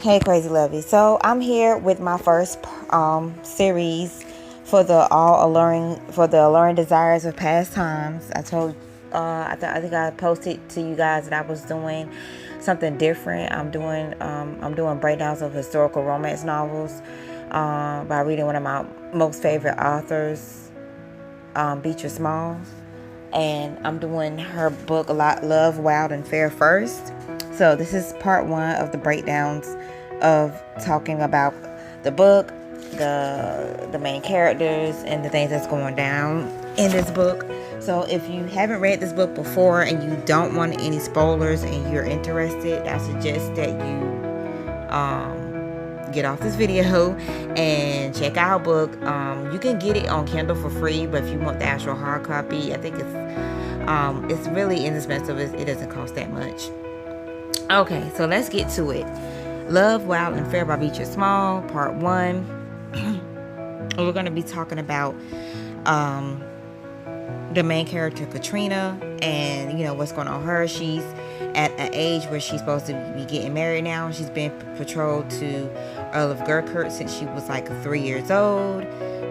Hey, Crazy Lovey. So I'm here with my first series for the alluring desires of past times. I told I think I posted to you guys that I was doing something different. I'm doing breakdowns of historical romance novels by reading one of my most favorite authors, Beatrice Smalls, and I'm doing her book a lot, Love, Wild, and Fair first. So this is part one of the breakdowns of talking about the book, the main characters, and the things that's going down in this book. So if you haven't read this book before and you don't want any spoilers and you're interested, I suggest that you get off this video and check out our book. You can get it on Kindle for free, but if you want the actual hard copy, I think it's really inexpensive. It doesn't cost that much. Okay, so let's get to it. Love, Wild, and Fair by Beatrice Small, part one. We're going to be talking about the main character, Katrina, and what's going on with her. She's at an age where she's supposed to be getting married now. She's been betrothed to Earl of Gurkert since she was like 3 years old.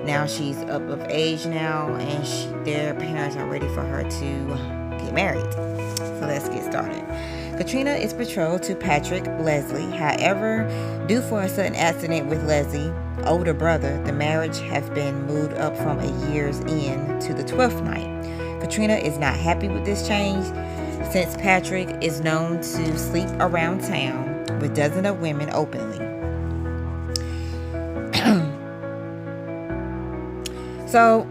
Now she's up of age now, and their parents are ready for her to get married. So let's get started. Katrina is betrothed to Patrick Leslie. However, due for a sudden accident with Leslie, older brother, the marriage has been moved up from a year's end to the 12th night. Katrina is not happy with this change, since Patrick is known to sleep around town with dozens of women openly. So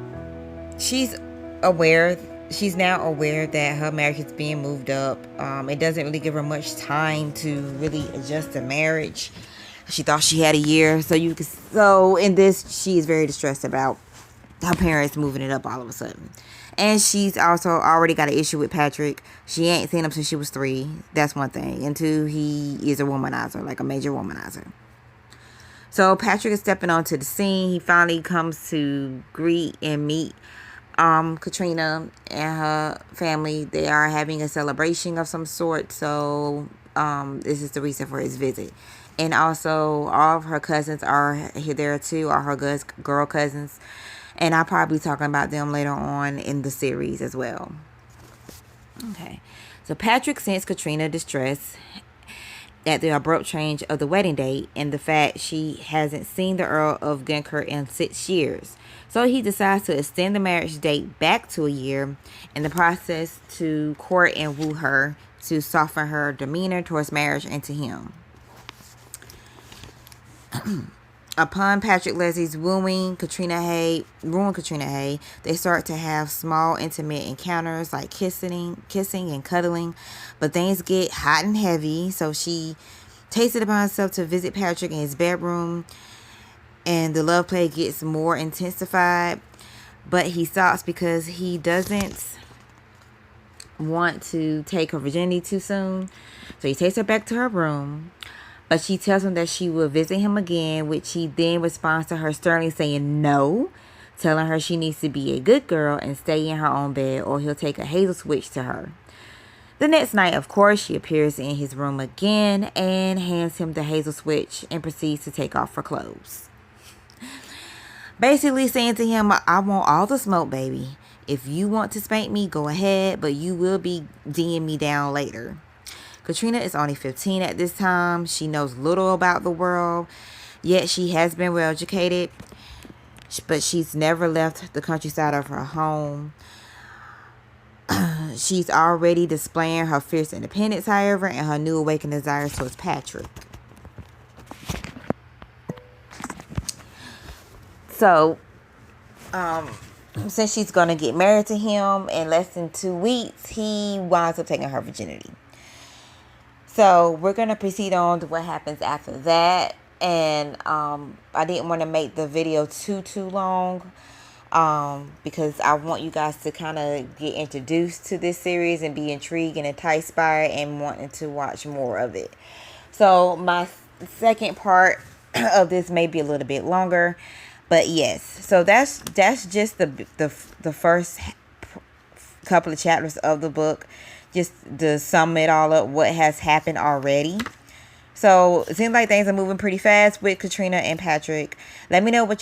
she's now aware that her marriage is being moved up. It doesn't really give her much time to really adjust the marriage. She thought she had a year. So in this, she is very distressed about her parents moving it up all of a sudden. And she's also already got an issue with Patrick. She ain't seen him since she was 3. That's one thing. And 2, he is a womanizer, like a major womanizer. So Patrick is stepping onto the scene. He finally comes to greet and meet Katrina and her family. They are having a celebration of some sort. So this is the reason for his visit. And also, all of her cousins are there too, all her girl cousins. And I'll probably be talking about them later on in the series as well. Okay. So Patrick sends Katrina distress at the abrupt change of the wedding date and the fact she hasn't seen the Earl of Gurkert in 6 years. So he decides to extend the marriage date back to a year in the process to court and woo her to soften her demeanor towards marriage and to him. Upon Patrick Leslie's wooing Katrina Hay, they start to have small intimate encounters like kissing and cuddling, but things get hot and heavy. So she takes it upon herself to visit Patrick in his bedroom, and the love play gets more intensified, but he stops because he doesn't want to take her virginity too soon. So he takes her back to her room. But she tells him that she will visit him again, which he then responds to her sternly saying no, telling her she needs to be a good girl and stay in her own bed or he'll take a hazel switch to her. The next night, of course, she appears in his room again and hands him the hazel switch and proceeds to take off her clothes. Basically saying to him, I want all the smoke, baby. If you want to spank me, go ahead, but you will be D'ing me down later. Katrina is only 15 at this time. She knows little about the world, yet she has been well educated, but she's never left the countryside of her home. She's already displaying her fierce independence, however, and her new awakened desires towards Patrick. So, since she's going to get married to him in less than 2 weeks, he winds up taking her virginity. So we're going to proceed on to what happens after that. And I didn't want to make the video too long because I want you guys to kind of get introduced to this series and be intrigued and enticed by it and wanting to watch more of it. So my second part of this may be a little bit longer, but yes. So that's just the first couple of chapters of the book. Just to sum it all up, what has happened already. So it seems like things are moving pretty fast with Katrina and Patrick. Let me know what